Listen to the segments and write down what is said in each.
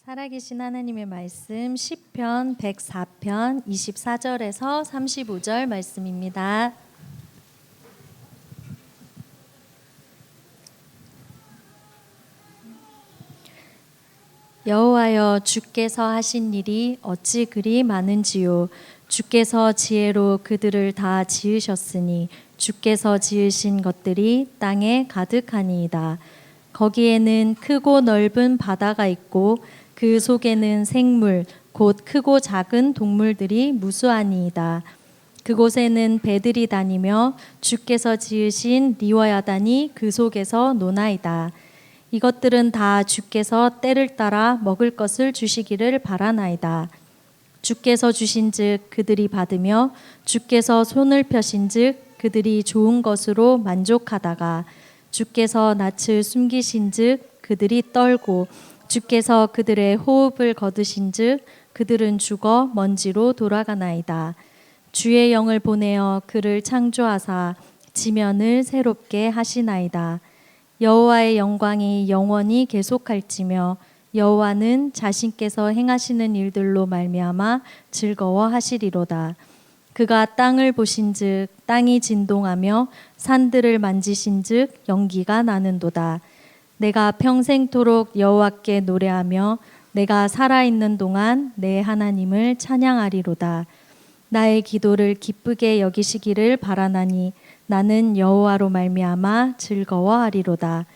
살아계신 하나님의 말씀 시편 104편 24절에서 35절 말씀입니다. 여호와여, 주께서 하신 일이 어찌 그리 많은지요. 주께서 지혜로 그들을 다 지으셨으니 주께서 지으신 것들이 땅에 가득하니이다. 거기에는 크고 넓은 바다가 있고 그 속에는 생물 곧 크고 작은 동물들이 무수하니이다. 그곳에는 배들이 다니며 주께서 지으신 리워야단이 그 속에서 노나이다. 이것들은 다 주께서 때를 따라 먹을 것을 주시기를 바라나이다. 주께서 주신즉 그들이 받으며 주께서 손을 펴신즉 그들이 좋은 것으로 만족하다가 주께서 낯을 숨기신즉 그들이 떨고 주께서 그들의 호흡을 거두신즉 그들은 죽어 먼지로 돌아가나이다. 주의 영을 보내어 그를 창조하사 지면을 새롭게 하시나이다. 여호와의 영광이 영원히 계속할지며 여호와는 자신께서 행하시는 일들로 말미암아 즐거워하시리로다. 그가 땅을 보신즉 땅이 진동하며 산들을 만지신즉 연기가 나는도다. 내가 평생토록 여호와께 노래하며 내가 살아있는 동안 내 하나님을 찬양하리로다. 나의 기도를 기쁘게 여기시기를 바라나니 나는 여호와로 말미암아 즐거워하리로다.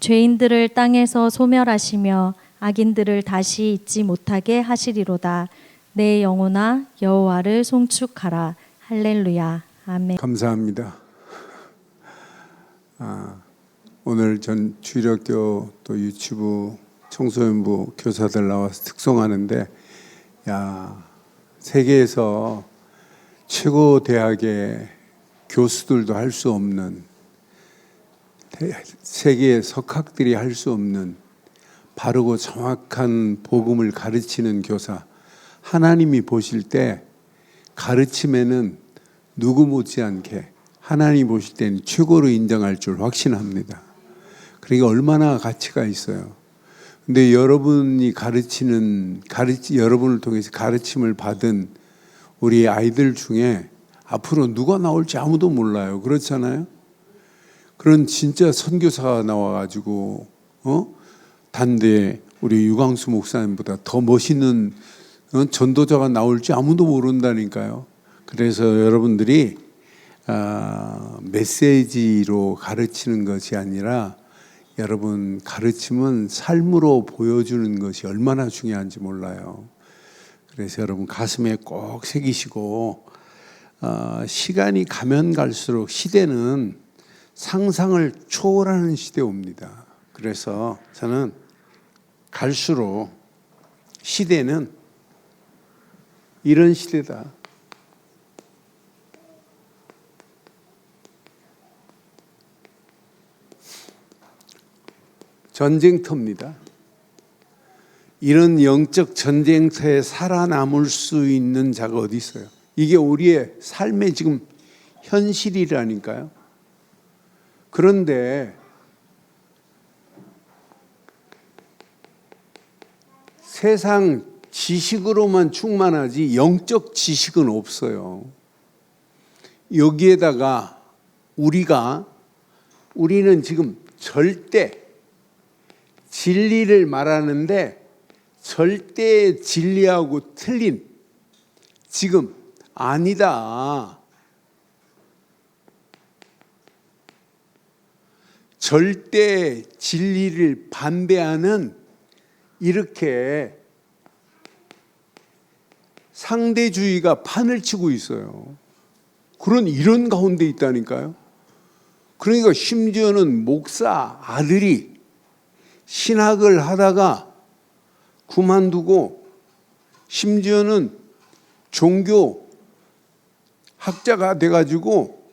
죄인들을 땅에서 소멸하시며 악인들을 다시 잊지 못하게 하시리로다. 내 영혼아 여호와를 송축하라. 할렐루야. 아멘. 감사합니다. 오늘 전 주일학교 또 유치부 청소년부 교사들 나와서 특송하는데, 세계에서 최고 대학의 교수들도 할 수 없는, 세계의 석학들이 할 수 없는 바르고 정확한 복음을 가르치는 교사, 하나님이 보실 때 가르침에는 누구 못지않게 하나님 보실 때는 최고로 인정할 줄 확신합니다. 그러니까 얼마나 가치가 있어요. 근데 여러분이 여러분을 통해서 가르침을 받은 우리 아이들 중에 앞으로 누가 나올지 아무도 몰라요. 그렇잖아요? 그런 진짜 선교사가 나와가지고, 단대 우리 유광수 목사님보다 더 멋있는 전도자가 나올지 아무도 모른다니까요. 그래서 여러분들이 메시지로 가르치는 것이 아니라 여러분 가르침은 삶으로 보여주는 것이 얼마나 중요한지 몰라요. 그래서 여러분 가슴에 꼭 새기시고, 시간이 가면 갈수록 시대는 상상을 초월하는 시대에 옵니다. 그래서 저는 갈수록 시대는 이런 시대다. 전쟁터입니다. 이런 영적 전쟁터에 살아남을 수 있는 자가 어디 있어요? 이게 우리의 삶의 지금 현실이라니까요. 그런데 세상 지식으로만 충만하지 영적 지식은 없어요. 여기에다가 우리는 지금 절대 진리를 말하는데 절대 진리하고 틀린, 지금 아니다, 절대 진리를 반대하는 이렇게 상대주의가 판을 치고 있어요. 이런 가운데 있다니까요. 그러니까 심지어는 목사 아들이 신학을 하다가 그만두고, 심지어는 종교 학자가 돼가지고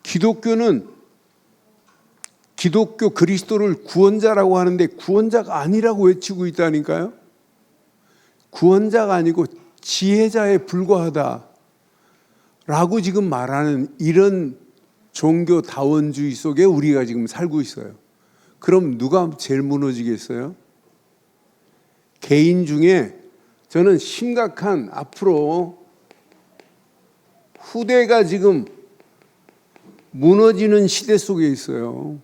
기독교 그리스도를 구원자라고 하는데 구원자가 아니라고 외치고 있다니까요. 구원자가 아니고 지혜자에 불과하다라고 지금 말하는 이런 종교다원주의 속에 우리가 지금 살고 있어요. 그럼 누가 제일 무너지겠어요? 개인 중에 저는 심각한 앞으로 후대가 지금 무너지는 시대 속에 있어요.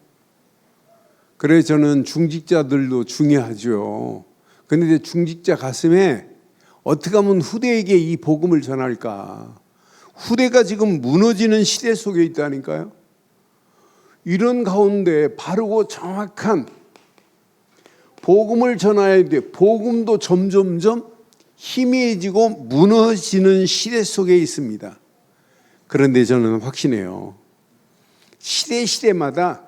그래서 저는 중직자들도 중요하죠. 그런데 중직자 가슴에 어떻게 하면 후대에게 이 복음을 전할까? 후대가 지금 무너지는 시대 속에 있다니까요. 이런 가운데 바르고 정확한 복음을 전해야 돼. 복음도 점점점 희미해지고 무너지는 시대 속에 있습니다. 그런데 저는 확신해요. 시대마다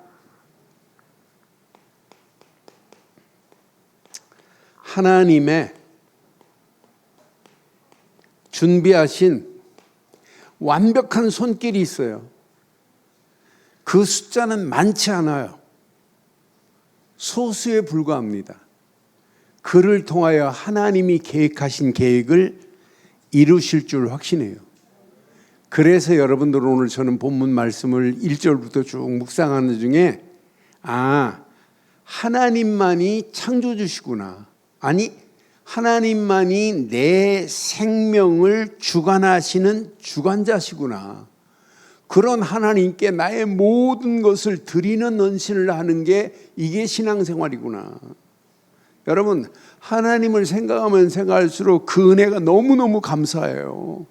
하나님의 준비하신 완벽한 손길이 있어요. 그 숫자는 많지 않아요. 소수에 불과합니다. 그를 통하여 하나님이 계획하신 계획을 이루실 줄 확신해요. 그래서 여러분들 오늘 저는 본문 말씀을 1절부터 쭉 묵상하는 중에 하나님만이 창조주시구나. 아니 하나님만이 내 생명을 주관하시는 주관자시구나. 그런 하나님께 나의 모든 것을 드리는 헌신을 하는 게 이게 신앙생활이구나. 여러분 하나님을 생각하면 생각할수록 그 은혜가 너무너무 감사해요.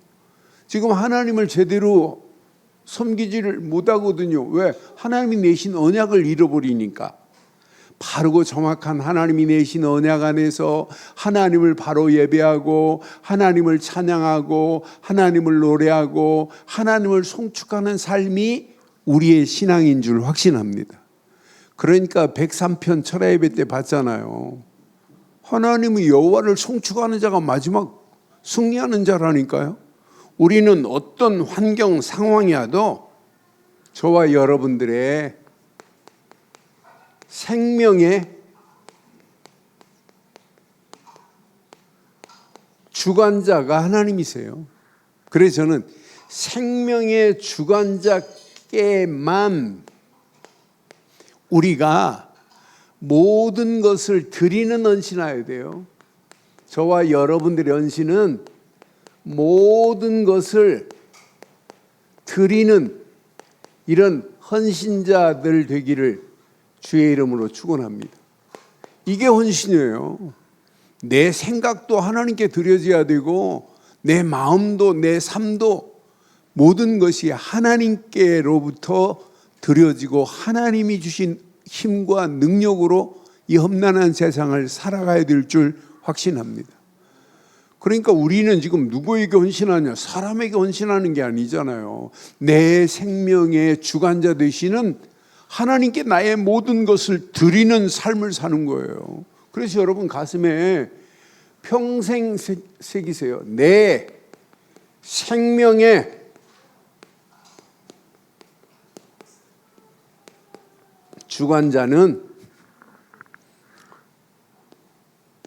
지금 하나님을 제대로 섬기지를 못하거든요. 왜? 하나님이 내신 언약을 잃어버리니까. 바르고 정확한 하나님이 내신 언약 안에서 하나님을 바로 예배하고 하나님을 찬양하고 하나님을 노래하고 하나님을 송축하는 삶이 우리의 신앙인 줄 확신합니다. 그러니까 103편 철야 예배 때 봤잖아요. 하나님의 여호와를 송축하는 자가 마지막 승리하는 자라니까요. 우리는 어떤 환경 상황이어도 저와 여러분들의 생명의 주관자가 하나님이세요. 그래서 저는 생명의 주관자께만 우리가 모든 것을 드리는 헌신해야 돼요. 저와 여러분들의 헌신은 모든 것을 드리는 이런 헌신자들 되기를 주의 이름으로 축원합니다. 이게 헌신이에요. 내 생각도 하나님께 드려져야 되고 내 마음도 내 삶도 모든 것이 하나님께로부터 드려지고 하나님이 주신 힘과 능력으로 이 험난한 세상을 살아가야 될 줄 확신합니다. 그러니까 우리는 지금 누구에게 헌신하냐? 사람에게 헌신하는 게 아니잖아요. 내 생명의 주관자 되시는 하나님께 나의 모든 것을 드리는 삶을 사는 거예요. 그래서 여러분 가슴에 평생 새기세요. 내 생명의 주관자는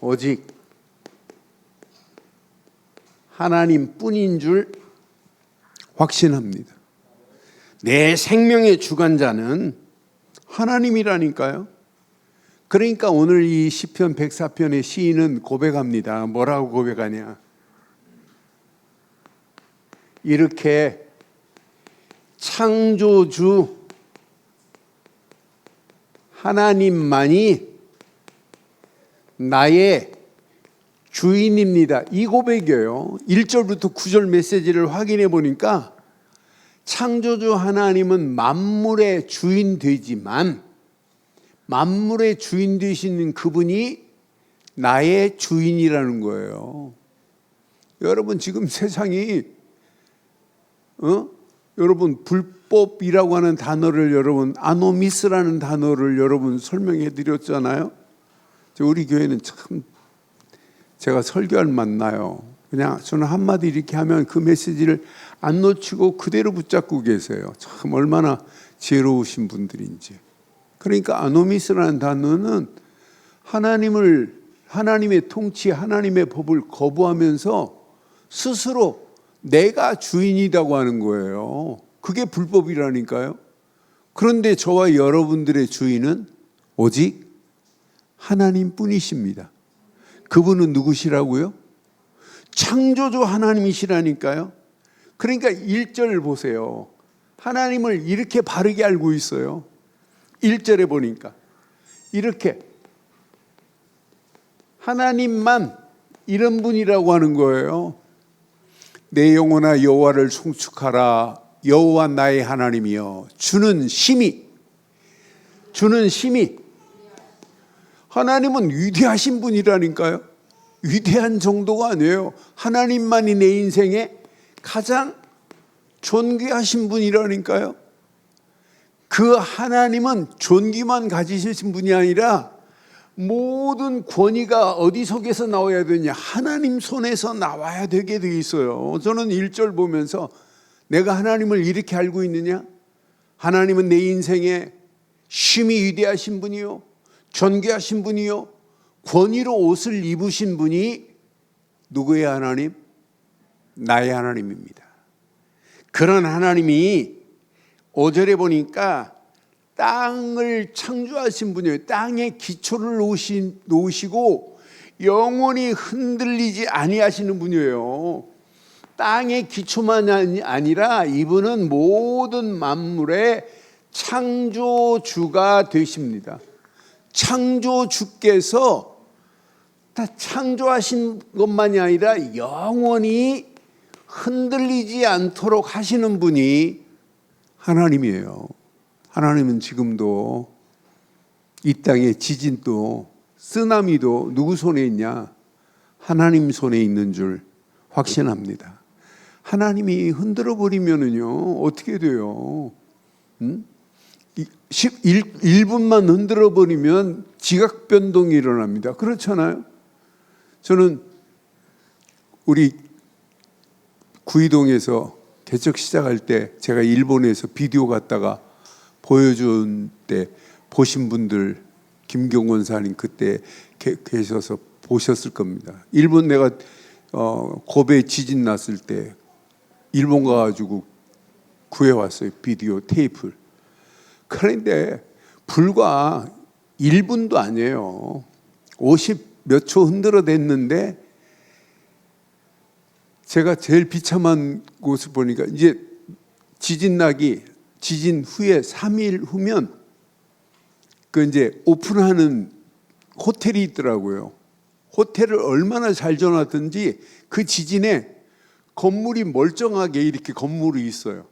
오직 하나님뿐인 줄 확신합니다. 내 생명의 주관자는 하나님이라니까요. 그러니까 오늘 이 시편 104편의 시인은 고백합니다. 뭐라고 고백하냐? 이렇게 창조주 하나님만이 나의 주인입니다. 이 고백이에요. 1절부터 9절 메시지를 확인해 보니까 창조주 하나님은 만물의 주인 되지만 만물의 주인 되시는 그분이 나의 주인이라는 거예요. 여러분 지금 세상이 여러분 불법이라고 하는 단어를 여러분 아노미스라는 단어를 여러분 설명해 드렸잖아요. 우리 교회는 참 제가 설교할 만나요. 그냥 저는 한마디 이렇게 하면 그 메시지를 안 놓치고 그대로 붙잡고 계세요. 참 얼마나 지혜로우신 분들인지. 그러니까 아노미스라는 단어는 하나님의 통치, 하나님의 법을 거부하면서 스스로 내가 주인이라고 하는 거예요. 그게 불법이라니까요. 그런데 저와 여러분들의 주인은 오직 하나님뿐이십니다. 그분은 누구시라고요? 창조주 하나님이시라니까요. 그러니까 1절 보세요. 하나님을 이렇게 바르게 알고 있어요. 1절에 보니까 이렇게 하나님만 이런 분이라고 하는 거예요. 내 영혼아 여호와를 송축하라. 여호와 나의 하나님이여. 주는 심히 하나님은 위대하신 분이라니까요. 위대한 정도가 아니에요. 하나님만이 내 인생에 가장 존귀하신 분이라니까요. 그 하나님은 존귀만 가지신 분이 아니라 모든 권위가 어디 속에서 나와야 되냐? 하나님 손에서 나와야 되게 돼 있어요. 저는 1절 보면서 내가 하나님을 이렇게 알고 있느냐? 하나님은 내 인생에 심히 위대하신 분이요, 존귀하신 분이요, 권위로 옷을 입으신 분이 누구의 하나님? 나의 하나님입니다. 그런 하나님이 5절에 보니까 땅을 창조하신 분이에요. 땅에 기초를 놓으시고 영원히 흔들리지 아니하시는 분이에요. 땅의 기초만 아니라 이분은 모든 만물의 창조주가 되십니다. 창조주께서 다 창조하신 것만이 아니라 영원히 흔들리지 않도록 하시는 분이 하나님이에요. 하나님은 지금도 이 땅의 지진도 쓰나미도 누구 손에 있냐? 하나님 손에 있는 줄 확신합니다. 하나님이 흔들어 버리면은요 어떻게 돼요? 1분만 흔들어 버리면 지각 변동이 일어납니다. 그렇잖아요. 저는 우리 구이동에서 개척 시작할 때 제가 일본에서 비디오 갖다가 보여준 때 보신 분들 김경원 사님 그때 계셔서 보셨을 겁니다. 일본 내가 고베 지진 났을 때 일본 가가지고 구해왔어요. 비디오 테이프를. 그런데 불과 1분도 아니에요. 50 몇 초 흔들어댔는데 제가 제일 비참한 곳을 보니까 이제 지진 후에 3일 후면 그 이제 오픈하는 호텔이 있더라고요. 호텔을 얼마나 잘 지어놨든지 그 지진에 건물이 멀쩡하게 이렇게 건물이 있어요.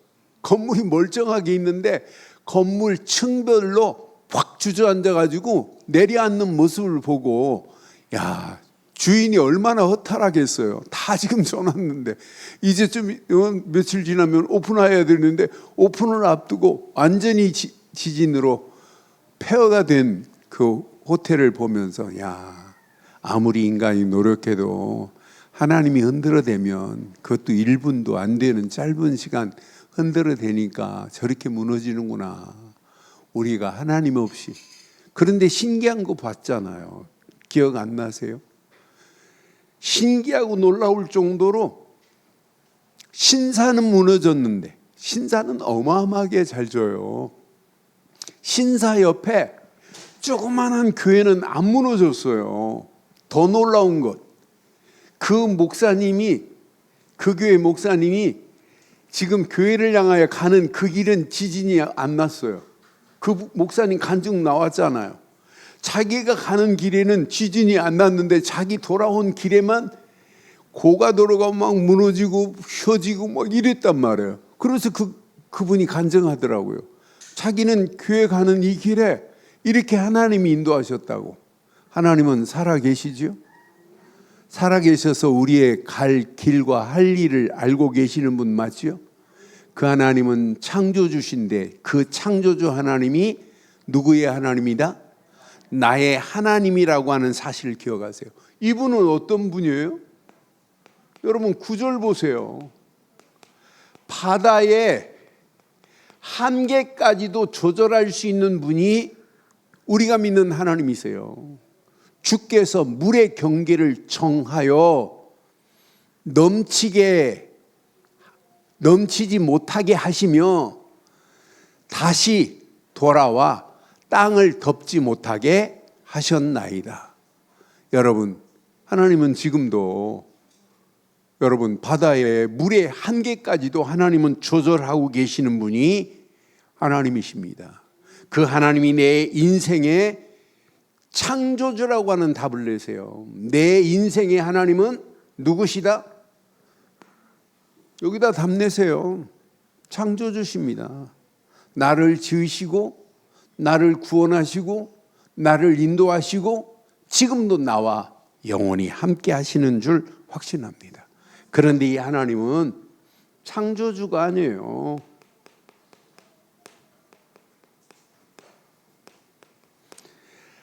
건물이 멀쩡하게 있는데 건물 층별로 확 주저앉아가지고 내려앉는 모습을 보고 야 주인이 얼마나 허탈하겠어요. 다 지금 져놨는데 이제 좀 며칠 지나면 오픈해야 되는데 오픈을 앞두고 완전히 지진으로 폐허가 된 그 호텔을 보면서 야 아무리 인간이 노력해도 하나님이 흔들어대면 그것도 1분도 안 되는 짧은 시간 흔들어대니까 저렇게 무너지는구나. 우리가 하나님 없이. 그런데 신기한 거 봤잖아요. 기억 안 나세요? 신기하고 놀라울 정도로 신사는 무너졌는데 신사는 어마어마하게 잘 져요. 신사 옆에 조그만한 교회는 안 무너졌어요. 더 놀라운 것, 그 교회 목사님이 지금 교회를 향하여 가는 그 길은 지진이 안 났어요. 그 목사님 간증 나왔잖아요. 자기가 가는 길에는 지진이 안 났는데 자기 돌아온 길에만 고가도로가 막 무너지고 휘어지고 막 이랬단 말이에요. 그래서 그분이 간증하더라고요. 자기는 교회 가는 이 길에 이렇게 하나님이 인도하셨다고. 하나님은 살아계시죠? 살아계셔서 우리의 갈 길과 할 일을 알고 계시는 분 맞죠? 그 하나님은 창조주신데 그 창조주 하나님이 누구의 하나님이다? 나의 하나님이라고 하는 사실을 기억하세요. 이분은 어떤 분이에요? 여러분 9절 보세요. 바다의 한계까지도 조절할 수 있는 분이 우리가 믿는 하나님이세요. 주께서 물의 경계를 정하여 넘치지 못하게 하시며 다시 돌아와 땅을 덮지 못하게 하셨나이다. 여러분, 하나님은 지금도 여러분 바다의 물의 한계까지도 하나님은 조절하고 계시는 분이 하나님이십니다. 그 하나님이 내 인생의 창조주라고 하는 답을 내세요. 내 인생의 하나님은 누구시다? 여기다 답 내세요. 창조주십니다. 나를 지으시고 나를 구원하시고 나를 인도하시고 지금도 나와 영원히 함께 하시는 줄 확신합니다. 그런데 이 하나님은 창조주가 아니에요.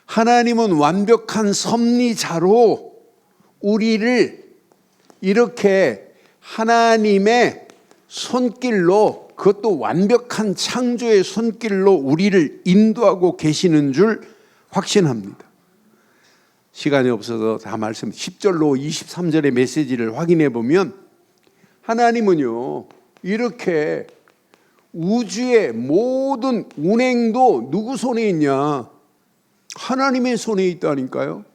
하나님은 완벽한 섭리자로 우리를 이렇게 하나님의 손길로, 그것도 완벽한 창조의 손길로 우리를 인도하고 계시는 줄 확신합니다. 시간이 없어서 다 말씀 10절로 23절의 메시지를 확인해 보면 하나님은요 이렇게 우주의 모든 운행도 누구 손에 있냐? 하나님의 손에 있다니까요.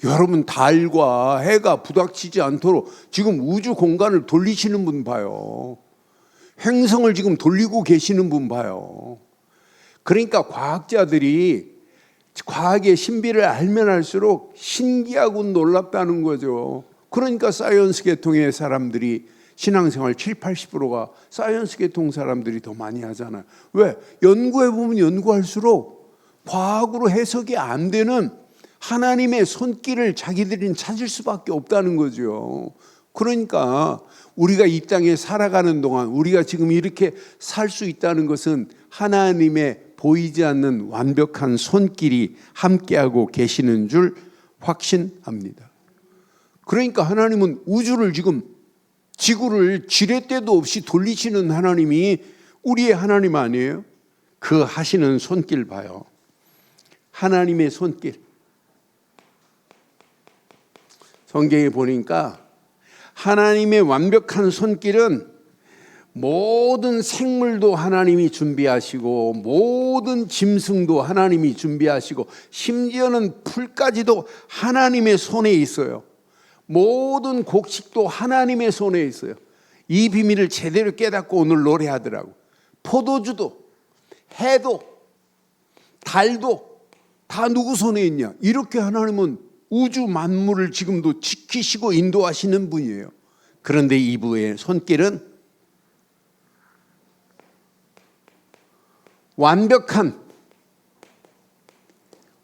여러분 달과 해가 부닥치지 않도록 지금 우주 공간을 돌리시는 분 봐요. 행성을 지금 돌리고 계시는 분 봐요. 그러니까 과학자들이 과학의 신비를 알면 알수록 신기하고 놀랍다는 거죠. 그러니까 사이언스 계통의 사람들이 신앙생활 70-80%가 사이언스 계통 사람들이 더 많이 하잖아요. 왜? 연구해보면 연구할수록 과학으로 해석이 안 되는 하나님의 손길을 자기들은 찾을 수밖에 없다는 거죠. 그러니까 우리가 이 땅에 살아가는 동안 우리가 지금 이렇게 살 수 있다는 것은 하나님의 보이지 않는 완벽한 손길이 함께하고 계시는 줄 확신합니다. 그러니까 하나님은 우주를 지금 지구를 지렛대도 없이 돌리시는 하나님이 우리의 하나님 아니에요? 그 하시는 손길 봐요. 하나님의 손길. 성경에 보니까 하나님의 완벽한 손길은 모든 생물도 하나님이 준비하시고 모든 짐승도 하나님이 준비하시고 심지어는 풀까지도 하나님의 손에 있어요. 모든 곡식도 하나님의 손에 있어요. 이 비밀을 제대로 깨닫고 오늘 노래하더라고. 포도주도 해도 달도 다 누구 손에 있냐? 이렇게 하나님은 우주 만물을 지금도 지키시고 인도하시는 분이에요. 그런데 이분의 손길은 완벽한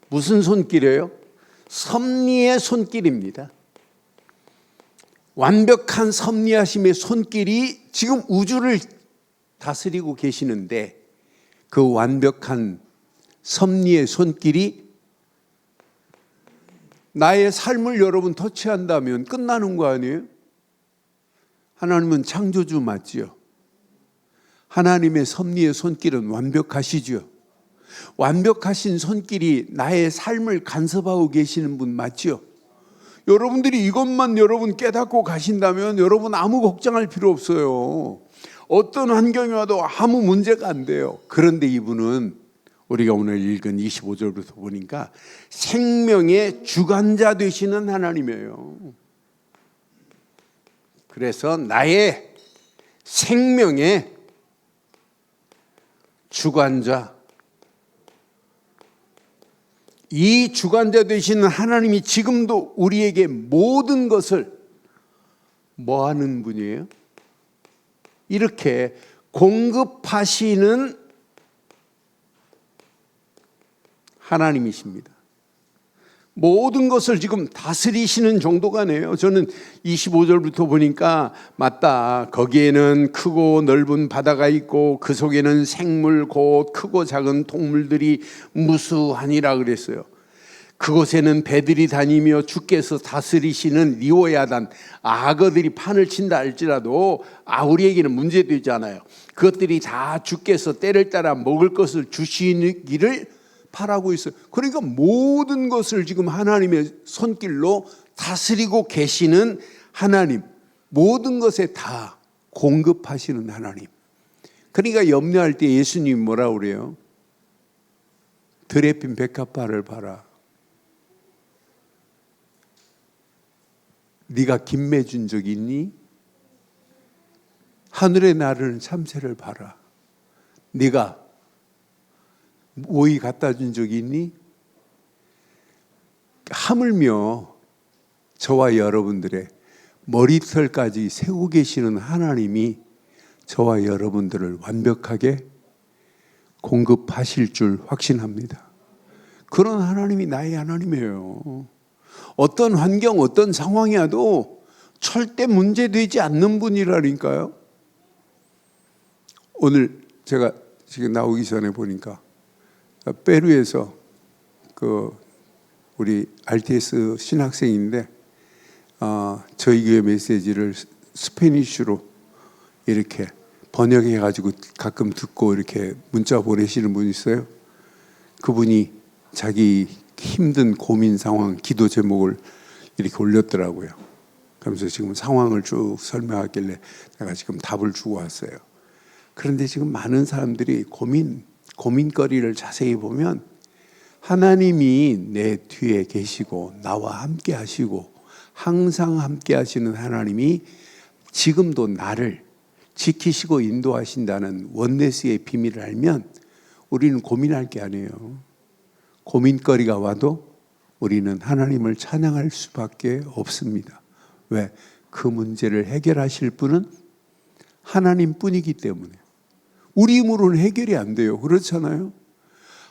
무슨 손길이에요? 섭리의 손길입니다. 완벽한 섭리하심의 손길이 지금 우주를 다스리고 계시는데 그 완벽한 섭리의 손길이 나의 삶을 여러분 터치한다면 끝나는 거 아니에요? 하나님은 창조주 맞지요? 하나님의 섭리의 손길은 완벽하시죠? 완벽하신 손길이 나의 삶을 간섭하고 계시는 분 맞죠? 여러분들이 이것만 여러분 깨닫고 가신다면 여러분 아무 걱정할 필요 없어요. 어떤 환경이 와도 아무 문제가 안 돼요. 그런데 이분은 우리가 오늘 읽은 25절부터 보니까 생명의 주관자 되시는 하나님이에요. 그래서 나의 생명의 주관자, 이 주관자 되시는 하나님이 지금도 우리에게 모든 것을 뭐 하는 분이에요? 이렇게 공급하시는 하나님이십니다. 모든 것을 지금 다스리시는 정도가 아니에요. 저는 25절부터 보니까 맞다. 거기에는 크고 넓은 바다가 있고 그 속에는 생물 곧 크고 작은 동물들이 무수하니라 그랬어요. 그곳에는 배들이 다니며 주께서 다스리시는 리오야단 악어들이 판을 친다 할지라도 우리에게는 문제되지 않아요. 그것들이 다 주께서 때를 따라 먹을 것을 주시기를 바라고 있어요. 그러니까 모든 것을 지금 하나님의 손길로 다스리고 계시는 하나님, 모든 것에 다 공급하시는 하나님. 그러니까 염려할 때 예수님이 뭐라 그래요? 들에 핀 백합화를 봐라. 네가 김매준 적 있니? 하늘에 나르는 참새를 봐라. 네가 오이 갖다 준 적 있니? 하물며 저와 여러분들의 머리털까지 세우고 계시는 하나님이 저와 여러분들을 완벽하게 공급하실 줄 확신합니다. 그런 하나님이 나의 하나님이에요. 어떤 환경, 어떤 상황이 와도 절대 문제되지 않는 분이라니까요. 오늘 제가 지금 나오기 전에 보니까 페루에서 우리 RTS 신학생인데 저희 교회 메시지를 스페니쉬로 이렇게 번역해 가지고 가끔 듣고 이렇게 문자 보내시는 분이 있어요. 그분이 자기 힘든 고민 상황 기도 제목을 이렇게 올렸더라고요. 그러면서 지금 상황을 쭉 설명하길래 내가 지금 답을 주고 왔어요. 그런데 지금 많은 사람들이 고민거리를 자세히 보면 하나님이 내 뒤에 계시고 나와 함께 하시고 항상 함께 하시는 하나님이 지금도 나를 지키시고 인도하신다는 원네스의 비밀을 알면 우리는 고민할 게 아니에요. 고민거리가 와도 우리는 하나님을 찬양할 수밖에 없습니다. 왜? 그 문제를 해결하실 분은 하나님뿐이기 때문에. 우리 힘으로는 해결이 안 돼요. 그렇잖아요?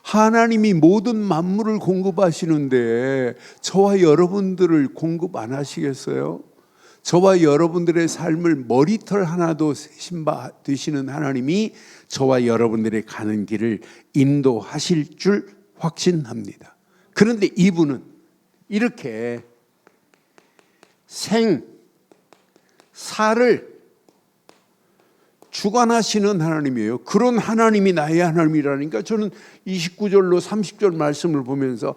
하나님이 모든 만물을 공급하시는데 저와 여러분들을 공급 안 하시겠어요? 저와 여러분들의 삶을 머리털 하나도 세신 바 되시는 하나님이 저와 여러분들의 가는 길을 인도하실 줄 확신합니다. 그런데 이분은 이렇게 살을 주관하시는 하나님이에요. 그런 하나님이 나의 하나님이라니까 저는 29절로 30절 말씀을 보면서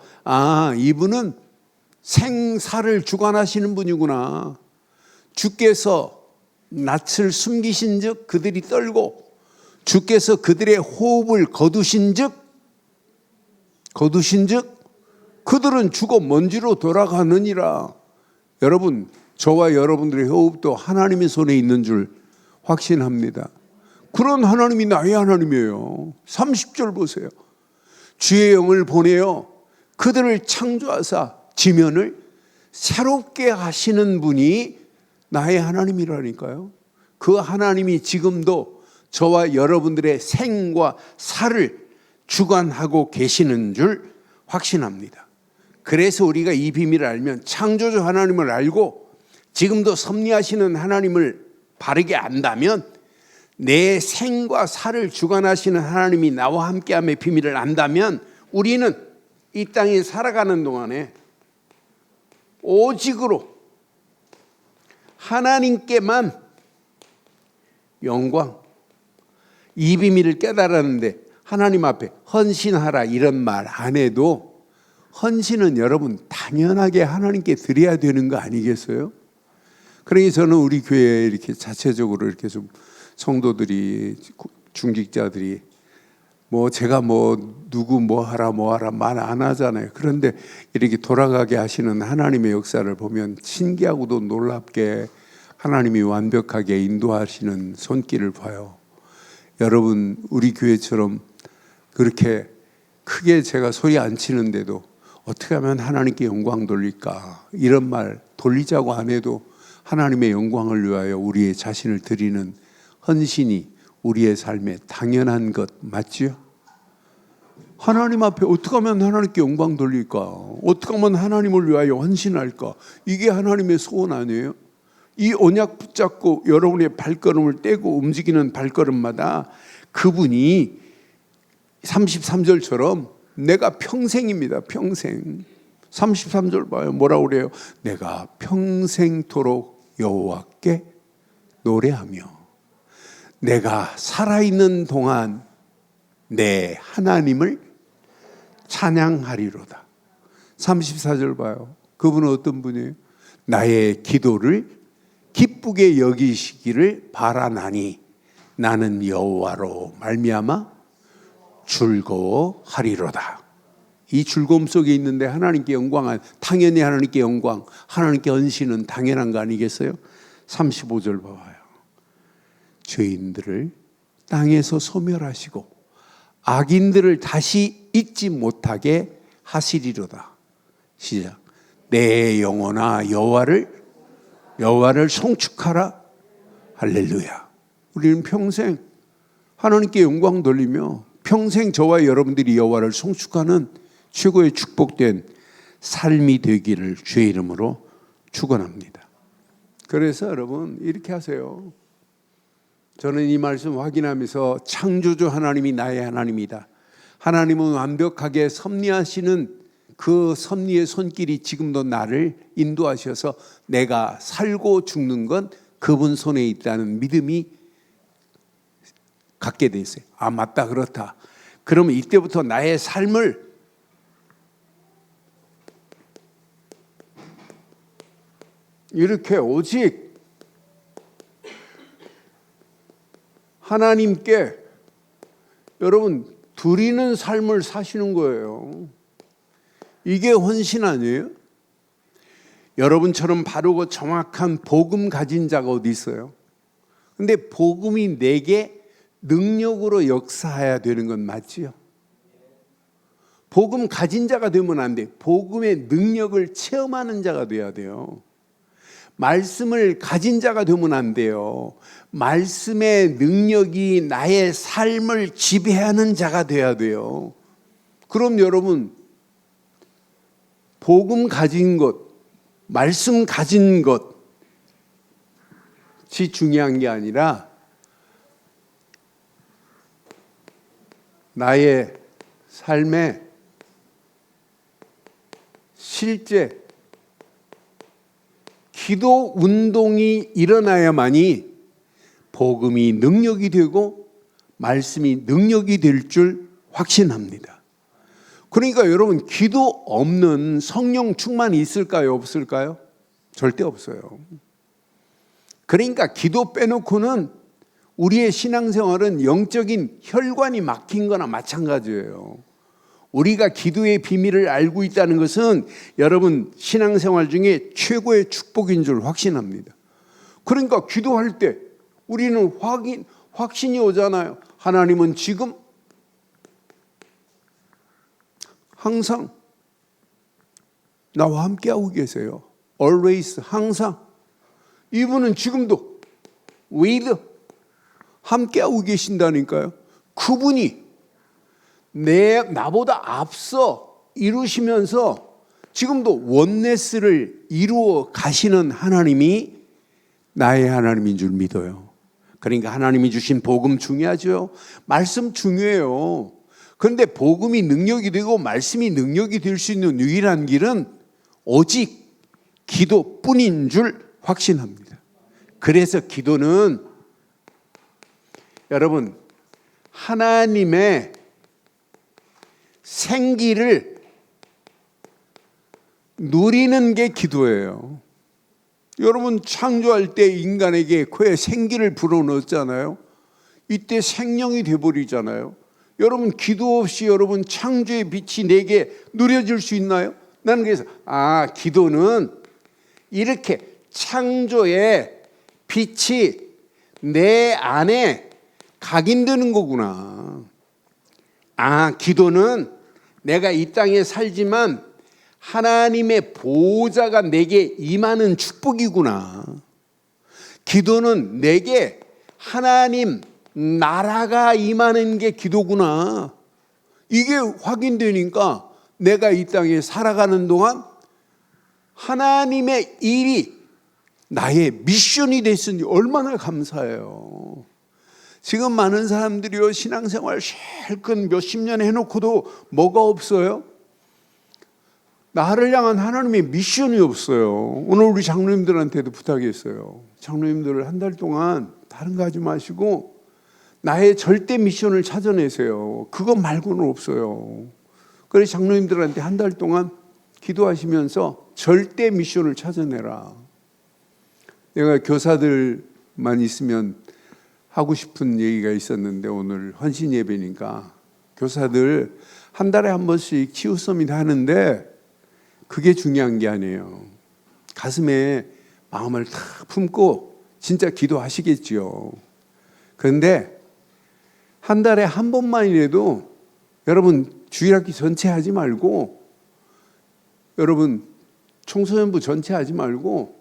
이분은 생사를 주관하시는 분이구나. 주께서 낯을 숨기신 즉 그들이 떨고 주께서 그들의 호흡을 거두신 즉 그들은 죽어 먼지로 돌아가느니라. 여러분, 저와 여러분들의 호흡도 하나님의 손에 있는 줄 확신합니다. 그런 하나님이 나의 하나님이에요. 30절 보세요. 주의 영을 보내어 그들을 창조하사 지면을 새롭게 하시는 분이 나의 하나님이라니까요. 그 하나님이 지금도 저와 여러분들의 생과 살을 주관하고 계시는 줄 확신합니다. 그래서 우리가 이 비밀을 알면 창조주 하나님을 알고 지금도 섭리하시는 하나님을 바르게 안다면 내 생과 살을 주관하시는 하나님이 나와 함께함의 비밀을 안다면 우리는 이 땅에 살아가는 동안에 오직으로 하나님께만 영광, 이 비밀을 깨달았는데 하나님 앞에 헌신하라 이런 말 안 해도 헌신은 여러분 당연하게 하나님께 드려야 되는 거 아니겠어요? 그러니 저는 우리 교회에 이렇게 자체적으로 이렇게 좀 성도들이 중직자들이 제가 누구 뭐 하라 말 안 하잖아요. 그런데 이렇게 돌아가게 하시는 하나님의 역사를 보면 신기하고도 놀랍게 하나님이 완벽하게 인도하시는 손길을 봐요. 여러분, 우리 교회처럼 그렇게 크게 제가 소리 안 치는데도 어떻게 하면 하나님께 영광 돌릴까? 이런 말 돌리자고 안 해도 하나님의 영광을 위하여 우리의 자신을 드리는 헌신이 우리의 삶에 당연한 것 맞지요? 하나님 앞에 어떻게 하면 하나님께 영광 돌릴까? 어떻게 하면 하나님을 위하여 헌신할까? 이게 하나님의 소원 아니에요? 이 언약 붙잡고 여러분의 발걸음을 떼고 움직이는 발걸음마다 그분이 33절처럼 내가 평생입니다. 평생. 33절 봐요. 뭐라고 그래요? 내가 평생토록 여호와께 노래하며 내가 살아있는 동안 내 하나님을 찬양하리로다. 34절 봐요. 그분은 어떤 분이에요? 나의 기도를 기쁘게 여기시기를 바라나니 나는 여호와로 말미암아 즐거워하리로다. 이 즐거움 속에 있는데 하나님께 영광, 당연히 하나님께 영광, 하나님께 헌신은 당연한 거 아니겠어요? 35절 봐봐요. 죄인들을 땅에서 소멸하시고 악인들을 다시 잊지 못하게 하시리로다. 시작. 내 영혼아 여호와를 송축하라. 할렐루야. 우리는 평생 하나님께 영광 돌리며 평생 저와 여러분들이 여호와를 송축하는 최고의 축복된 삶이 되기를 주의 이름으로 축원합니다. 그래서 여러분 이렇게 하세요. 저는 이 말씀 확인하면서 창조주 하나님이 나의 하나님이다. 하나님은 완벽하게 섭리하시는 그 섭리의 손길이 지금도 나를 인도하셔서 내가 살고 죽는 건 그분 손에 있다는 믿음이 갖게 돼 있어요. 아, 맞다, 그렇다. 그러면 이때부터 나의 삶을 이렇게 오직 하나님께 여러분 드리는 삶을 사시는 거예요. 이게 헌신 아니에요? 여러분처럼 바르고 정확한 복음 가진 자가 어디 있어요? 근데 복음이 내게 능력으로 역사해야 되는 건 맞지요? 복음 가진 자가 되면 안 돼. 복음의 능력을 체험하는 자가 돼야 돼요. 말씀을 가진 자가 되면 안 돼요. 말씀의 능력이 나의 삶을 지배하는 자가 돼야 돼요. 그럼 여러분 복음 가진 것, 말씀 가진 것이 중요한 게 아니라 나의 삶에 실제 기도 운동이 일어나야만이 복음이 능력이 되고 말씀이 능력이 될 줄 확신합니다. 그러니까 여러분 기도 없는 성령 충만이 있을까요? 없을까요? 절대 없어요. 그러니까 기도 빼놓고는 우리의 신앙생활은 영적인 혈관이 막힌 거나 마찬가지예요. 우리가 기도의 비밀을 알고 있다는 것은 여러분 신앙생활 중에 최고의 축복인 줄 확신합니다. 그러니까 기도할 때 우리는 확신이 오잖아요. 하나님은 지금 항상 나와 함께하고 계세요. Always, 항상. 이분은 지금도 with 함께하고 계신다니까요. 그분이 나보다 앞서 이루시면서 지금도 원네스를 이루어 가시는 하나님이 나의 하나님인 줄 믿어요. 그러니까 하나님이 주신 복음 중요하죠. 말씀 중요해요. 그런데 복음이 능력이 되고 말씀이 능력이 될 수 있는 유일한 길은 오직 기도뿐인 줄 확신합니다. 그래서 기도는 여러분 하나님의 생기를 누리는 게 기도예요. 여러분 창조할 때 인간에게 코에 생기를 불어넣었잖아요. 이때 생명이 되어버리잖아요. 여러분 기도 없이 여러분 창조의 빛이 내게 누려질 수 있나요? 나는 그래서 기도는 이렇게 창조의 빛이 내 안에 각인되는 거구나. 기도는 내가 이 땅에 살지만 하나님의 보호자가 내게 임하는 축복이구나. 기도는 내게 하나님 나라가 임하는 게 기도구나. 이게 확인되니까 내가 이 땅에 살아가는 동안 하나님의 일이 나의 미션이 됐으니 얼마나 감사해요. 지금 많은 사람들이요 신앙생활 실컷 몇십 년 해놓고도 뭐가 없어요? 나를 향한 하나님의 미션이 없어요. 오늘 우리 장로님들한테도 부탁했어요. 장로님들 한 달 동안 다른 거 하지 마시고 나의 절대 미션을 찾아내세요. 그거 말고는 없어요. 그래서 장로님들한테 한 달 동안 기도하시면서 절대 미션을 찾아내라. 내가 교사들만 있으면 하고 싶은 얘기가 있었는데 오늘 헌신 예배니까 교사들 한 달에 한 번씩 치유 서밋 하는데 그게 중요한 게 아니에요. 가슴에 마음을 탁 품고 진짜 기도하시겠지요. 그런데 한 달에 한 번만이라도 여러분 주일학기 전체 하지 말고, 여러분 청소년부 전체 하지 말고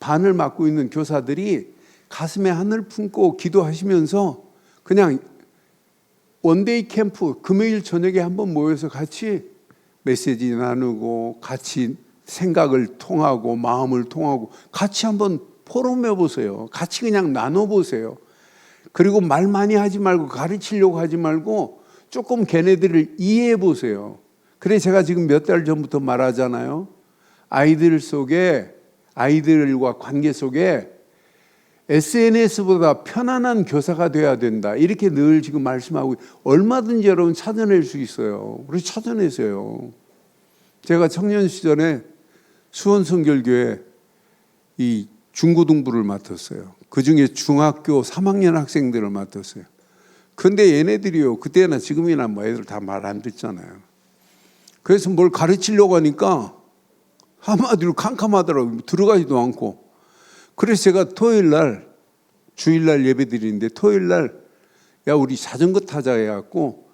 반을 맡고 있는 교사들이 가슴에 하늘 품고 기도하시면서 그냥 원데이 캠프 금요일 저녁에 한번 모여서 같이 메시지 나누고 같이 생각을 통하고 마음을 통하고 같이 한번 포럼해 보세요. 같이 그냥 나눠 보세요. 그리고 말 많이 하지 말고 가르치려고 하지 말고 조금 걔네들을 이해해 보세요. 그래 제가 지금 몇 달 전부터 말하잖아요. 아이들과 관계 속에 SNS보다 편안한 교사가 돼야 된다. 이렇게 늘 지금 말씀하고 얼마든지 여러분 찾아낼 수 있어요. 우리 찾아내세요. 제가 청년 시절에 수원성결교회 이 중고등부를 맡았어요. 그중에 중학교 3학년 학생들을 맡았어요. 근데 얘네들이요, 그때나 지금이나 뭐 애들 다 말 안 듣잖아요. 그래서 뭘 가르치려고 하니까 한마디로 캄캄하더라고요. 들어가지도 않고. 그래서 제가 주일날 예배 드리는데 토요일날 야 우리 자전거 타자 해갖고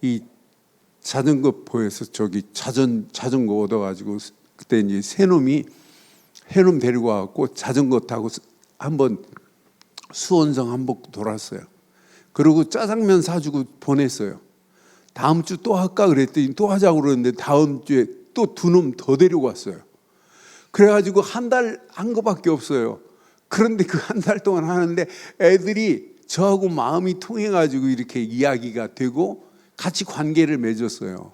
이 자전거 보여서 저기 자전거 얻어가지고 그때 이제 새놈 데리고 와갖고 자전거 타고 한번 수원성 한복 돌았어요. 그리고 짜장면 사주고 보냈어요. 다음 주 또 할까 그랬더니 또 하자고 그러는데 다음 주에 또 두 놈 더 데리고 왔어요. 그래가지고 한 달 한 거밖에 없어요. 그런데 그 한 달 동안 하는데 애들이 저하고 마음이 통해가지고 이렇게 이야기가 되고 같이 관계를 맺었어요.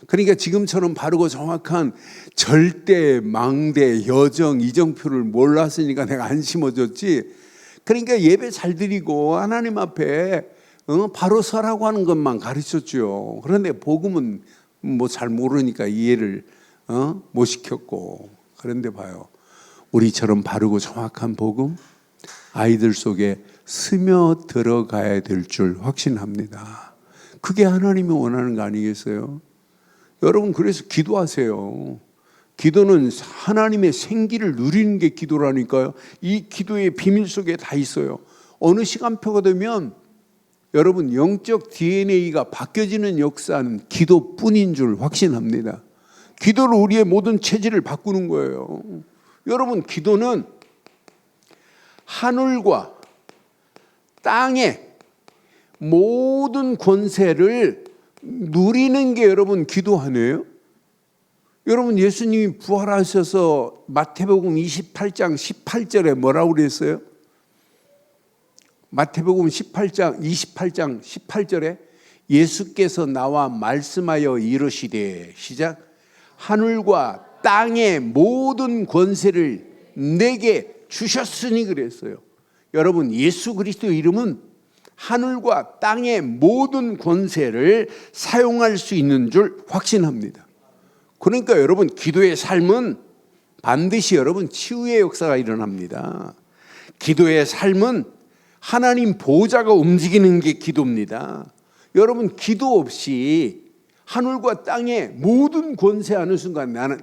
그러니까 지금처럼 바르고 정확한 절대, 망대, 여정, 이정표를 몰랐으니까 내가 안 심어줬지. 그러니까 예배 잘 드리고 하나님 앞에 바로 서라고 하는 것만 가르쳤죠. 그런데 복음은 뭐 잘 모르니까 이해를 못 시켰고. 그런데 봐요, 우리처럼 바르고 정확한 복음 아이들 속에 스며 들어가야 될 줄 확신합니다. 그게 하나님이 원하는 거 아니겠어요? 여러분 그래서 기도하세요. 기도는 하나님의 생기를 누리는 게 기도라니까요. 이 기도의 비밀 속에 다 있어요. 어느 시간표가 되면 여러분 영적 DNA가 바뀌어지는 역사는 기도뿐인 줄 확신합니다. 기도로 우리의 모든 체질을 바꾸는 거예요. 여러분 기도는 하늘과 땅의 모든 권세를 누리는 게 여러분 기도 아니에요? 여러분 예수님이 부활하셔서 마태복음 28장 18절에 뭐라고 그랬어요? 마태복음 28장 18절에 예수께서 나와 말씀하여 이르시되 시작 하늘과 땅의 모든 권세를 내게 주셨으니 그랬어요. 여러분 예수 그리스도 이름은 하늘과 땅의 모든 권세를 사용할 수 있는 줄 확신합니다. 그러니까 여러분 기도의 삶은 반드시 여러분 치유의 역사가 일어납니다. 기도의 삶은 하나님 보좌가 움직이는 게 기도입니다. 여러분 기도 없이 하늘과 땅의 모든 권세하는 순간 나는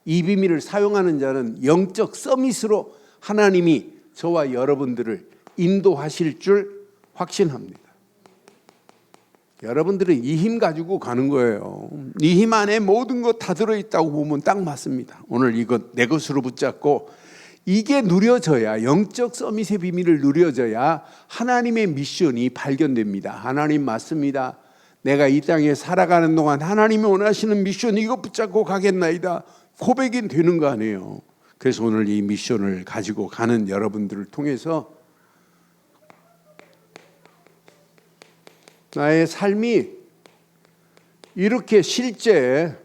이 비밀을 사용하는 자는 영적 서밋으로 하나님이 저와 여러분들을 인도하실 줄 확신합니다. 여러분들은 이 힘 가지고 가는 거예요. 이 힘 안에 모든 것 다 들어있다고 보면 딱 맞습니다. 오늘 이것 내 것으로 붙잡고 이게 누려져야 영적 서밋의 비밀을 누려져야 하나님의 미션이 발견됩니다. 하나님 맞습니다. 내가 이 땅에 살아가는 동안 하나님이 원하시는 미션 이거 붙잡고 가겠나이다. 고백이 되는 거 아니에요. 그래서 오늘 이 미션을 가지고 가는 여러분들을 통해서 나의 삶이 이렇게 실제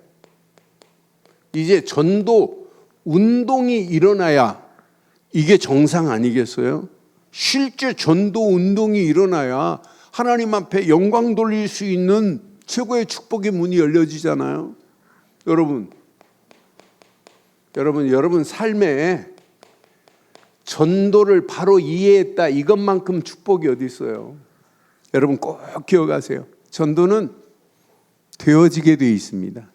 이제 전도 운동이 일어나야 이게 정상 아니겠어요? 실제 전도 운동이 일어나야 하나님 앞에 영광 돌릴 수 있는 최고의 축복의 문이 열려지잖아요. 여러분 삶에 전도를 바로 이해했다 이것만큼 축복이 어디 있어요? 여러분 꼭 기억하세요. 전도는 되어지게 되어 있습니다.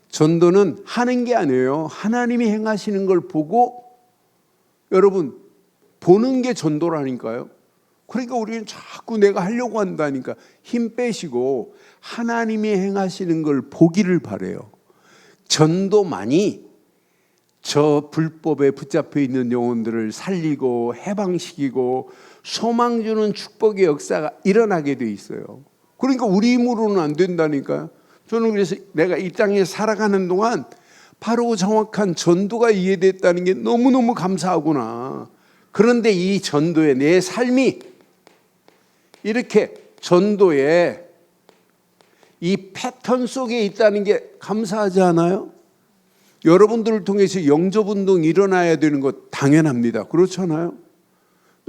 전도는 하는 게 아니에요. 하나님이 행하시는 걸 보고 여러분 보는 게 전도라니까요. 그러니까 우리는 자꾸 내가 하려고 한다니까 힘 빼시고 하나님이 행하시는 걸 보기를 바래요. 전도만이 저 불법에 붙잡혀 있는 영혼들을 살리고 해방시키고 소망 주는 축복의 역사가 일어나게 돼 있어요. 그러니까 우리 힘으로는 안 된다니까요. 저는 그래서 내가 이 땅에 살아가는 동안 바로 정확한 전도가 이해됐다는 게 너무너무 감사하구나. 그런데 이 전도에 내 삶이 이렇게 전도에 이 패턴 속에 있다는 게 감사하지 않아요? 여러분들을 통해서 영접운동이 일어나야 되는 것 당연합니다. 그렇잖아요?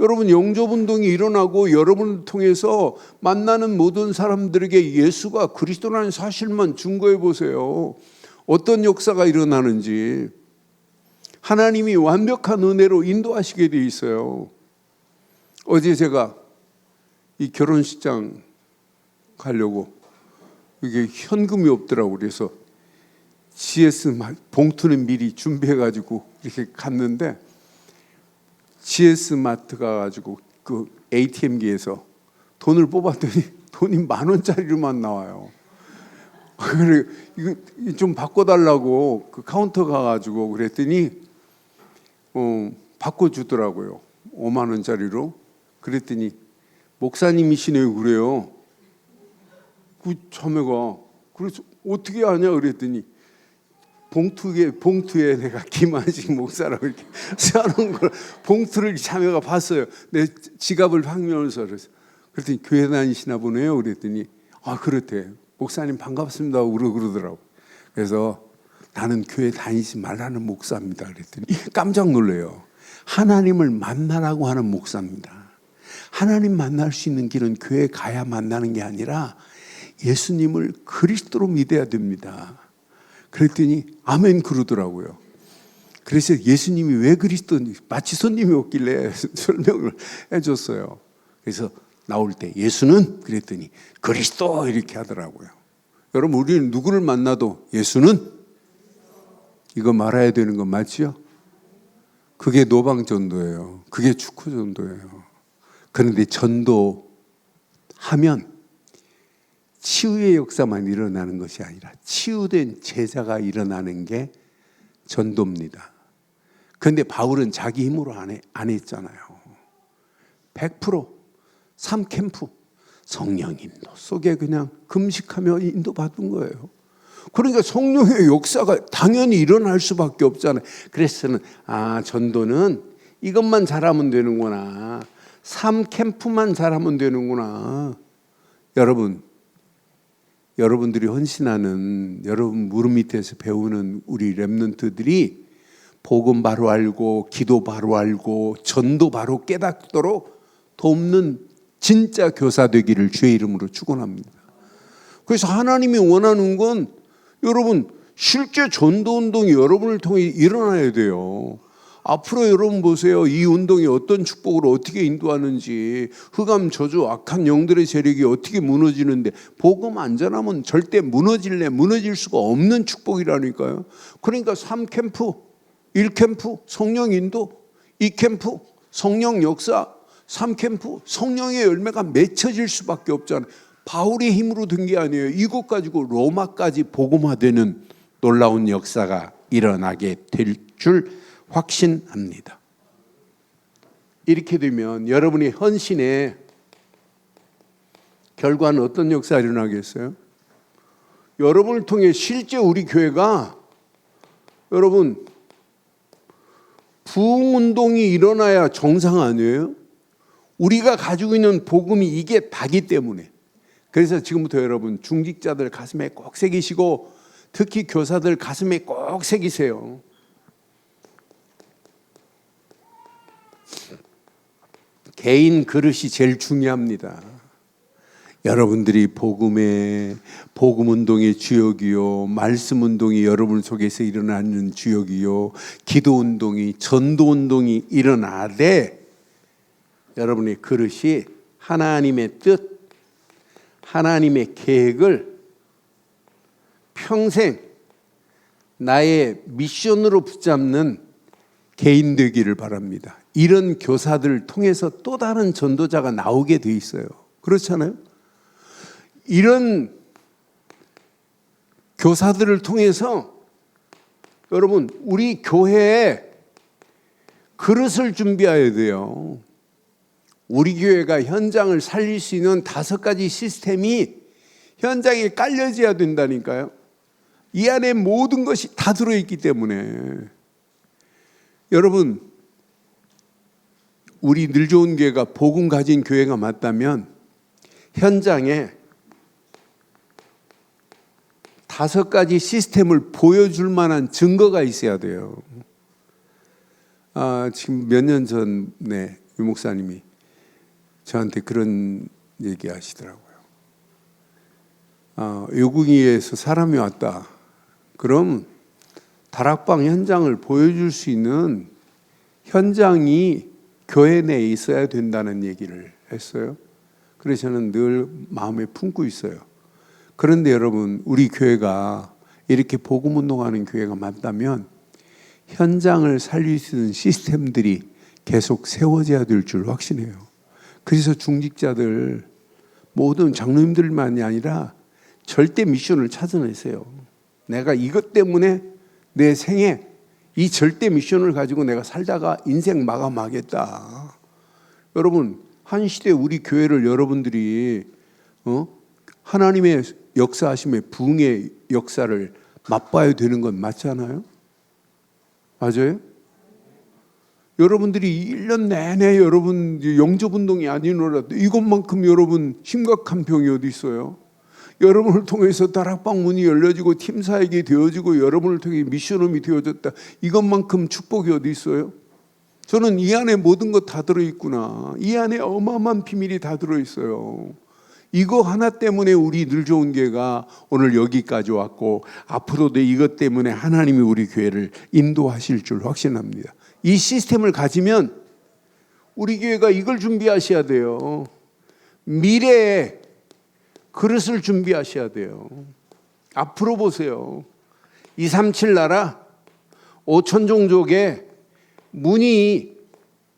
여러분 영접운동이 일어나고 여러분을 통해서 만나는 모든 사람들에게 예수가 그리스도라는 사실만 증거해 보세요. 어떤 역사가 일어나는지. 하나님이 완벽한 은혜로 인도하시게 돼 있어요. 어제 제가 이 결혼식장 가려고 이게 현금이 없더라고. 그래서 GS 봉투는 미리 준비해가지고 이렇게 갔는데 GS 마트 가가지고 그 ATM기에서 돈을 뽑았더니 돈이 10,000원짜리로만 나와요. 그래 이거 좀 바꿔달라고 그 카운터 가가지고 그랬더니 바꿔주더라고요. 50,000원짜리로. 그랬더니 목사님이시네요. 그래요. 그 자매가 그래서 어떻게 아냐 그랬더니 봉투에 내가 김한식 목사라고 이렇게 써놓은 걸 봉투를 자매가 봤어요. 내 지갑을 확인하면서 그랬더니 교회 다니시나 보네요. 그랬더니 아 그렇대. 목사님 반갑습니다. 그러더라고. 그래서 나는 교회 다니지 말라는 목사입니다. 그랬더니 깜짝 놀래요. 하나님을 만나라고 하는 목사입니다. 하나님 만날 수 있는 길은 교회 가야 만나는 게 아니라 예수님을 그리스도로 믿어야 됩니다. 그랬더니 아멘 그러더라고요. 그래서 예수님이 왜 그리스도인지 마치 손님이 없길래 설명을 해줬어요. 그래서 나올 때 예수는 그랬더니 그리스도 이렇게 하더라고요. 여러분 우리는 누구를 만나도 예수는 이거 말아야 되는 건 맞죠? 그게 노방전도예요. 그게 축구전도예요. 그런데 전도하면 치유의 역사만 일어나는 것이 아니라 치유된 제자가 일어나는 게 전도입니다. 그런데 바울은 자기 힘으로 안 했잖아요. 100% 3캠프 성령 인도 속에 그냥 금식하며 인도받은 거예요. 그러니까 성령의 역사가 당연히 일어날 수밖에 없잖아요. 그래서 저는 전도는 이것만 잘하면 되는구나. 3캠프만 잘하면 되는구나. 여러분들이 헌신하는 여러분 무릎 밑에서 배우는 우리 렘넌트들이 복음 바로 알고 기도 바로 알고 전도 바로 깨닫도록 돕는 진짜 교사 되기를 주의 이름으로 축원합니다. 그래서 하나님이 원하는 건 여러분 실제 전도 운동이 여러분을 통해 일어나야 돼요. 앞으로 여러분 보세요. 이 운동이 어떤 축복으로 어떻게 인도하는지, 흑암 저주 악한 영들의 세력이 어떻게 무너지는데, 복음 안 전하면 절대 무너질 수가 없는 축복이라니까요. 그러니까 3캠프 1캠프 성령 인도, 2캠프 성령 역사, 3캠프 성령의 열매가 맺혀질 수밖에 없잖아요. 바울의 힘으로 된 게 아니에요. 이것 가지고 로마까지 복음화되는 놀라운 역사가 일어나게 될 줄 확신합니다. 이렇게 되면 여러분의 헌신의 결과는 어떤 역사가 일어나겠어요? 여러분을 통해 실제 우리 교회가 여러분 부흥운동이 일어나야 정상 아니에요? 우리가 가지고 있는 복음이 이게 다기 때문에. 그래서 지금부터 여러분 중직자들 가슴에 꼭 새기시고 특히 교사들 가슴에 꼭 새기세요. 개인 그릇이 제일 중요합니다. 여러분들이 복음운동의 주역이요, 말씀운동이 여러분 속에서 일어나는 주역이요, 기도운동이, 전도운동이 일어나되 여러분의 그릇이 하나님의 뜻, 하나님의 계획을 평생 나의 미션으로 붙잡는 개인 되기를 바랍니다. 이런 교사들을 통해서 또 다른 전도자가 나오게 돼 있어요. 그렇잖아요? 이런 교사들을 통해서 여러분, 우리 교회에 그릇을 준비해야 돼요. 우리 교회가 현장을 살릴 수 있는 5가지 시스템이 현장에 깔려져야 된다니까요. 이 안에 모든 것이 다 들어있기 때문에 여러분, 우리 늘 좋은 교회가 복음 가진 교회가 맞다면 현장에 5가지 시스템을 보여줄 만한 증거가 있어야 돼요. 지금 몇 년 전에 유 목사님이 저한테 그런 얘기 하시더라고요. 요궁이에서 사람이 왔다. 그럼 다락방 현장을 보여줄 수 있는 현장이 교회 내에 있어야 된다는 얘기를 했어요. 그래서 저는 늘 마음에 품고 있어요. 그런데 여러분, 우리 교회가 이렇게 복음 운동하는 교회가 맞다면 현장을 살릴 수 있는 시스템들이 계속 세워져야 될 줄 확신해요. 그래서 중직자들 모든 장로님들만이 아니라 절대 미션을 찾아내세요. 내가 이것 때문에 내 생에 이 절대 미션을 가지고 내가 살다가 인생 마감하겠다. 여러분, 한 시대 우리 교회를 여러분들이 하나님의 역사하심의 부흥의 역사를 맛봐야 되는 건 맞잖아요? 맞아요? 여러분들이 1년 내내 여러분 영접운동이 아니노라도 이것만큼 여러분 심각한 병이 어디 있어요? 여러분을 통해서 다락방 문이 열려지고 팀사역이 되어지고 여러분을 통해 미션홈이 되어졌다. 이것만큼 축복이 어디 있어요? 저는 이 안에 모든 것 다 들어있구나. 이 안에 어마어마한 비밀이 다 들어있어요. 이거 하나 때문에 우리 늘 좋은 교회가 오늘 여기까지 왔고 앞으로도 이것 때문에 하나님이 우리 교회를 인도하실 줄 확신합니다. 이 시스템을 가지면 우리 교회가 이걸 준비하셔야 돼요. 미래에 그릇을 준비하셔야 돼요. 앞으로 보세요. 237 나라 5천 종족의 문이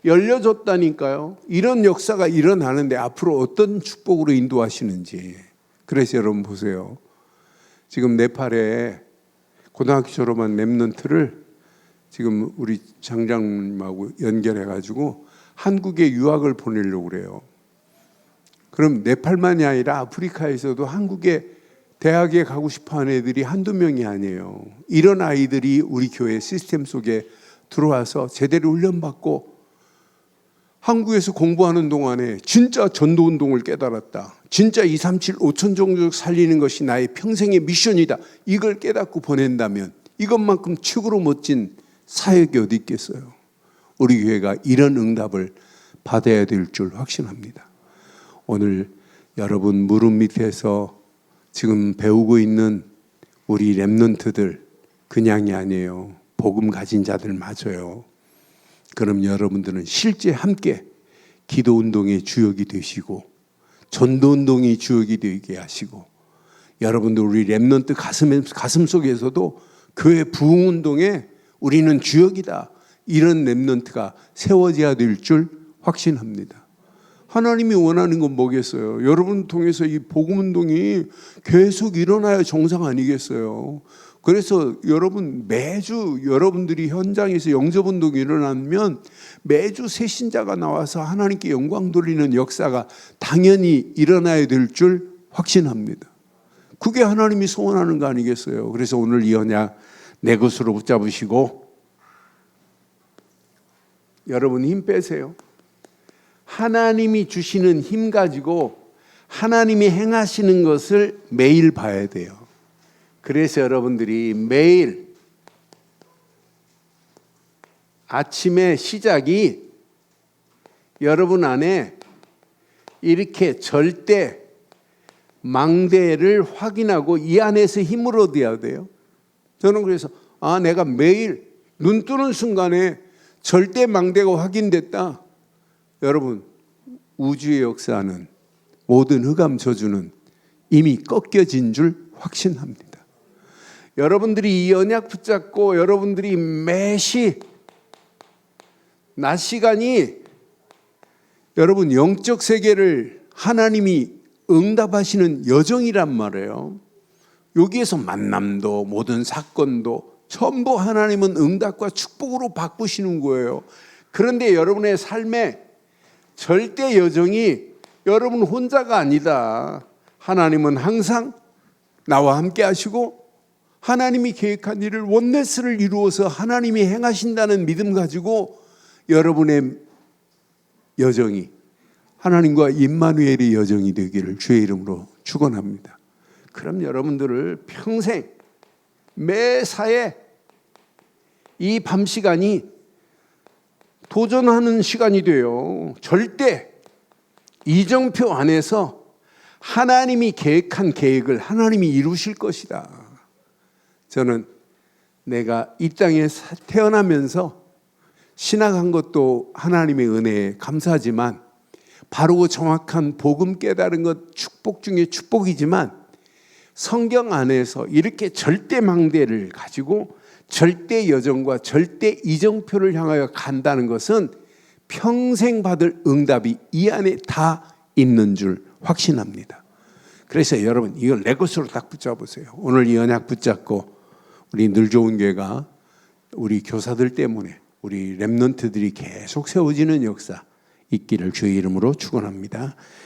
열려졌다니까요. 이런 역사가 일어나는데 앞으로 어떤 축복으로 인도하시는지. 그래서 여러분 보세요. 지금 네팔에 고등학교 졸업한 랩런트를 지금 우리 장장님하고 연결해가지고 한국에 유학을 보내려고 그래요. 그럼 네팔만이 아니라 아프리카에서도 한국에 대학에 가고 싶어하는 애들이 한두 명이 아니에요. 이런 아이들이 우리 교회 시스템 속에 들어와서 제대로 훈련받고 한국에서 공부하는 동안에 진짜 전도운동을 깨달았다. 진짜 237 5천 종족 살리는 것이 나의 평생의 미션이다. 이걸 깨닫고 보낸다면 이것만큼 최고로 멋진 사역이 어디 있겠어요. 우리 교회가 이런 응답을 받아야 될 줄 확신합니다. 오늘 여러분 무릎 밑에서 지금 배우고 있는 우리 랩런트들 그냥이 아니에요. 복음 가진 자들 맞아요. 그럼 여러분들은 실제 함께 기도운동의 주역이 되시고 전도운동의 주역이 되게 하시고 여러분들 우리 랩런트 가슴 속에서도 교회 부흥운동에 우리는 주역이다. 이런 랩런트가 세워져야 될 줄 확신합니다. 하나님이 원하는 건 뭐겠어요? 여러분 통해서 이 복음운동이 계속 일어나야 정상 아니겠어요? 그래서 여러분 매주 여러분들이 현장에서 영접운동이 일어나면 매주 새 신자가 나와서 하나님께 영광 돌리는 역사가 당연히 일어나야 될 줄 확신합니다. 그게 하나님이 소원하는 거 아니겠어요? 그래서 오늘 이 언약 내 것으로 붙잡으시고 여러분 힘 빼세요. 하나님이 주시는 힘 가지고 하나님이 행하시는 것을 매일 봐야 돼요. 그래서 여러분들이 매일 아침의 시작이 여러분 안에 이렇게 절대 망대를 확인하고 이 안에서 힘을 얻어야 돼요. 저는 그래서 내가 매일 눈 뜨는 순간에 절대 망대가 확인됐다. 여러분 우주의 역사는 모든 흑암 저주는 이미 꺾여진 줄 확신합니다. 여러분들이 이 언약 붙잡고 여러분들이 매시 낮 시간이 여러분 영적 세계를 하나님이 응답하시는 여정이란 말이에요. 여기에서 만남도 모든 사건도 전부 하나님은 응답과 축복으로 바꾸시는 거예요. 그런데 여러분의 삶의 절대 여정이 여러분 혼자가 아니다. 하나님은 항상 나와 함께 하시고 하나님이 계획한 일을 원네스를 이루어서 하나님이 행하신다는 믿음 가지고 여러분의 여정이 하나님과 임마누엘의 여정이 되기를 주의 이름으로 축원합니다. 그럼 여러분들을 평생 매사에 이 밤 시간이 도전하는 시간이 돼요. 절대 이정표 안에서 하나님이 계획한 계획을 하나님이 이루실 것이다. 저는 내가 이 땅에 태어나면서 신학한 것도 하나님의 은혜에 감사하지만 바르고 정확한 복음 깨달은 것 축복 중에 축복이지만 성경 안에서 이렇게 절대 망대를 가지고 절대 여정과 절대 이정표를 향하여 간다는 것은 평생 받을 응답이 이 안에 다 있는 줄 확신합니다. 그래서 여러분 이걸 내 것으로 딱 붙잡으세요. 오늘 이 언약 붙잡고 우리 늘 좋은 교회가 우리 교사들 때문에 우리 렘넌트들이 계속 세워지는 역사 있기를 주의 이름으로 축원합니다.